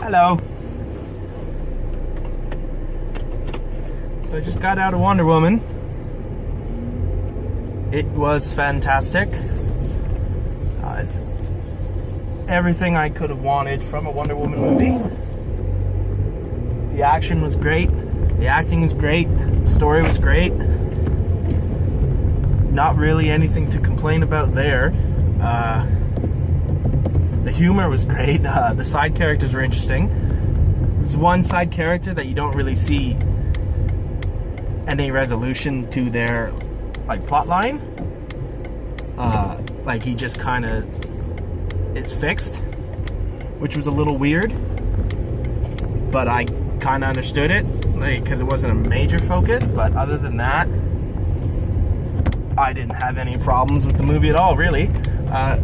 Hello. So I just got out of Wonder Woman. It was fantastic. Everything I could have wanted from a Wonder Woman movie. The action was great. The acting was great. The story was great. Not really anything to complain about there. The humor was great. The side characters were interesting. There's one side character that you don't really see any resolution to their plot line. He just kind of is fixed, which was a little weird, but I kind of understood it because it wasn't a major focus. But other than that, I didn't have any problems with the movie at all, really.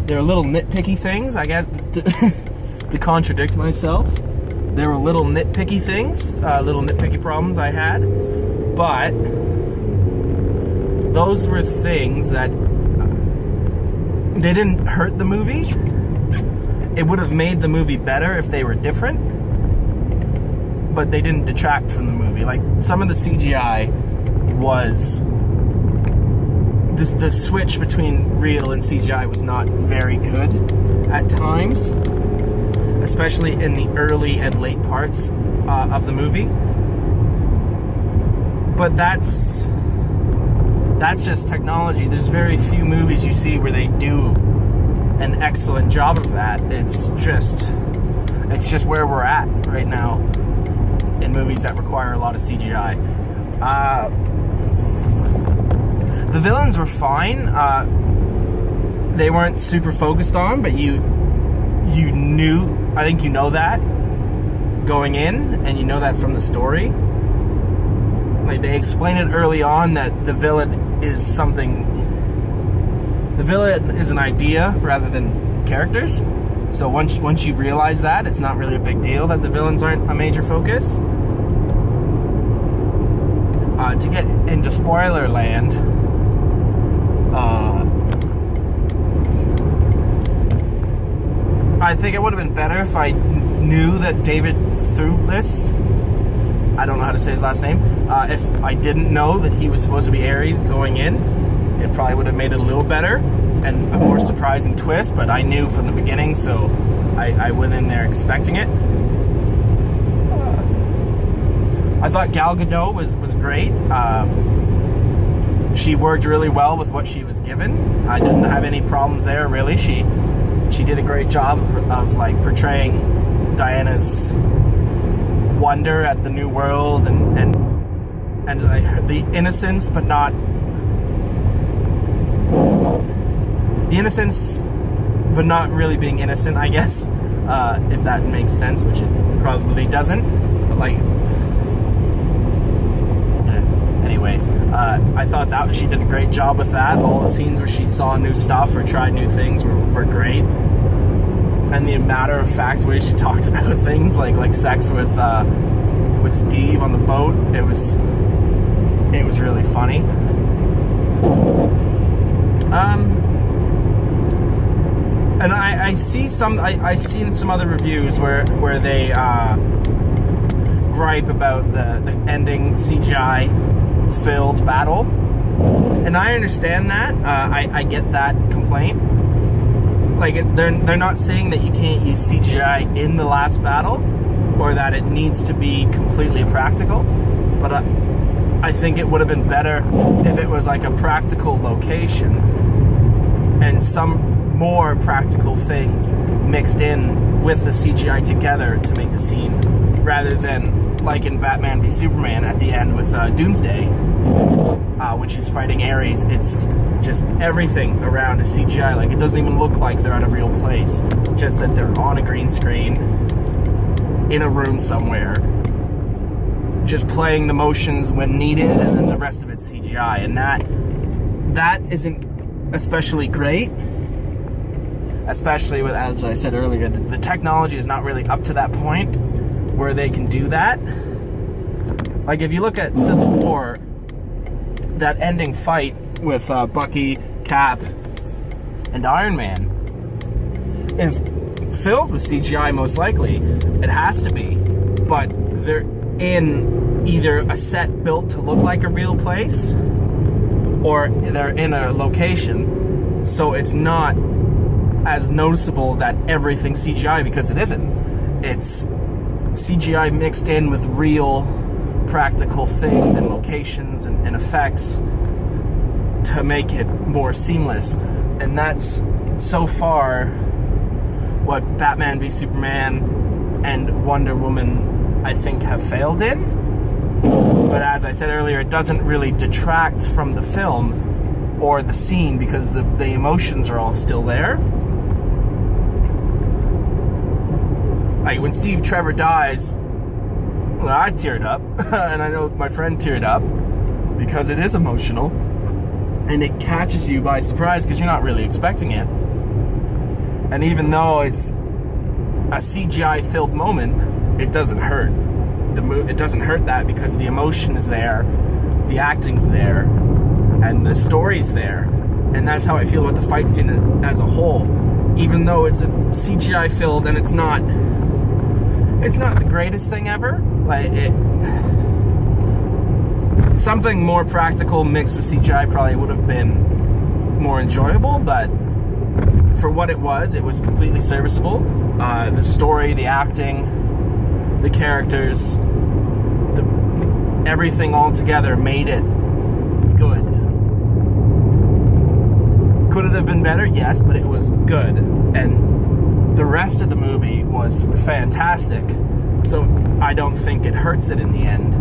There were little nitpicky things, I guess, to contradict myself. There were little nitpicky things, little nitpicky problems I had, but those were things that they didn't hurt the movie. It would have made the movie better if they were different, but they didn't detract from the movie. Like, some of the CGI was... The switch between real and CGI was not very good at times, especially in the early and late parts of the movie. But that's just technology. There's very few movies you see where they do an excellent job of that. It's just where we're at right now in movies that require a lot of CGI. The villains were fine. They weren't super focused on, but you knew, I think you know that going in, and you know that from the story. Like, they explain it early on that the villain is an idea rather than characters. So once you realize that, it's not really a big deal that the villains aren't a major focus. To get into spoiler land, I think it would have been better if I knew that David Thewlis, I don't know how to say his last name, if I didn't know that he was supposed to be Ares going in, it probably would have made it a little better and a more surprising twist, but I knew from the beginning, so I went in there expecting it. I thought Gal Gadot was great. She worked really well with what she was given. I didn't have any problems there, really. She did a great job of portraying Diana's wonder at the new world and the innocence, but not really being innocent, I guess, if that makes sense, which it probably doesn't. But anyways, I thought that she did a great job with that. All the scenes where she saw new stuff or tried new things were great. And the matter-of-fact way she talked about things, like sex with Steve on the boat, it was really funny. And I seen some other reviews where they gripe about the ending CGI filled battle, and I understand that. I get that complaint. They're not saying that you can't use CGI in the last battle or that it needs to be completely practical, but I think it would have been better if it was a practical location and some more practical things mixed in with the CGI together to make the scene, rather than like in Batman v Superman at the end with Doomsday, when she's fighting Ares. It's just everything around is CGI. It doesn't even look like they're at a real place, just that they're on a green screen in a room somewhere, just playing the motions when needed, and then the rest of it's CGI. And that isn't especially great, especially with, as I said earlier, the technology is not really up to that point where they can do that. If you look at Civil War, that ending fight with Bucky, Cap, and Iron Man is filled with CGI, most likely. It has to be. But they're in either a set built to look like a real place, or they're in a location, so it's not as noticeable that everything's CGI, because it isn't. It's CGI mixed in with real practical things and locations and effects to make it more seamless. And that's so far what Batman v Superman and Wonder Woman, I think, have failed in. But as I said earlier, it doesn't really detract from the film or the scene, because the emotions are all still there. Like when Steve Trevor dies, well, I teared up, and I know my friend teared up, because it is emotional, and it catches you by surprise because you're not really expecting it. And even though it's a CGI-filled moment, it doesn't hurt. It doesn't hurt that, because the emotion is there, the acting's there, and the story's there. And that's how I feel about the fight scene as a whole. Even though it's a CGI filled and it's not the greatest thing ever. Like something more practical mixed with CGI probably would have been more enjoyable, but for what it was completely serviceable. The story, the acting, the characters, everything all together made it good. Could it have been better? Yes, but it was good. And the rest of the movie was fantastic. So I don't think it hurts it in the end.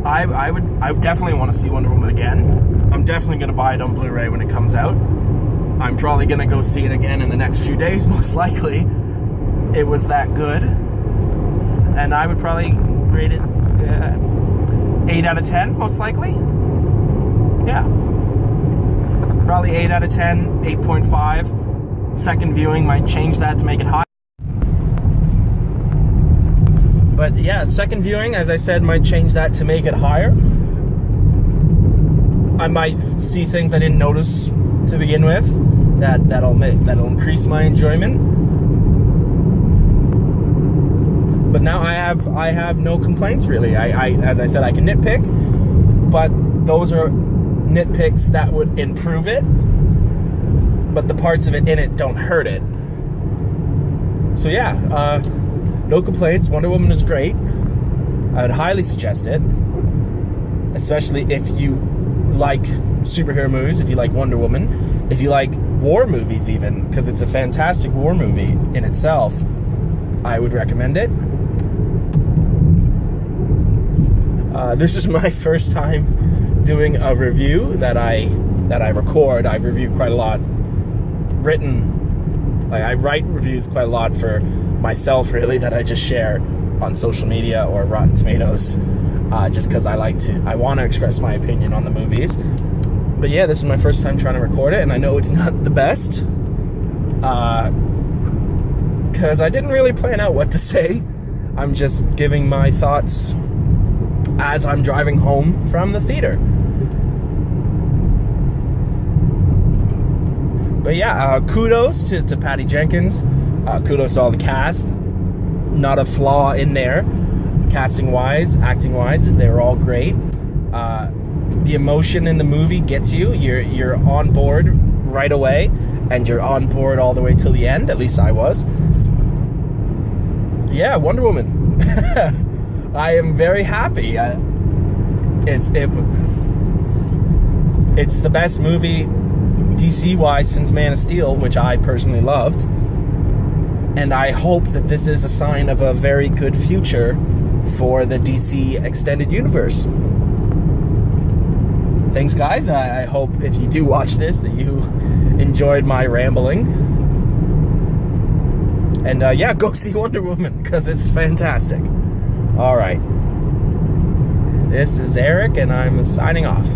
I would definitely want to see Wonder Woman again. I'm definitely going to buy it on Blu-ray when it comes out. I'm probably going to go see it again in the next few days, most likely. It was that good. And I would probably rate it 8 out of 10, most likely. Yeah. Probably 8 out of 10, 8.5. Second viewing might change that to make it high. But yeah, second viewing, as I said, might change that to make it higher. I might see things I didn't notice to begin with that'll increase my enjoyment. But now I have no complaints, really. I as I said, I can nitpick, but those are nitpicks that would improve it, but the parts of it in it don't hurt it. So yeah, no complaints. Wonder Woman is great. I would highly suggest it, especially if you like superhero movies, if you like Wonder Woman, if you like war movies even, because it's a fantastic war movie in itself. I would recommend it. This is my first time doing a review that I record. I've reviewed quite a lot. I write reviews quite a lot for myself, really, that I just share on social media or Rotten Tomatoes, just because I want to express my opinion on the movies. But yeah, this is my first time trying to record it, and I know it's not the best, because I didn't really plan out what to say. I'm just giving my thoughts as I'm driving home from the theater. But yeah, kudos to Patty Jenkins. Kudos to all the cast. Not a flaw in there. Casting-wise, acting-wise, they're all great. The emotion in the movie gets you. You're on board right away, and you're on board all the way till the end. At least I was. Yeah, Wonder Woman. I am very happy. It's the best movie DC-wise since Man of Steel, which I personally loved. And I hope that this is a sign of a very good future for the DC Extended Universe. Thanks, guys. I hope if you do watch this that you enjoyed my rambling. And yeah, go see Wonder Woman, because it's fantastic. All right. This is Eric, and I'm signing off.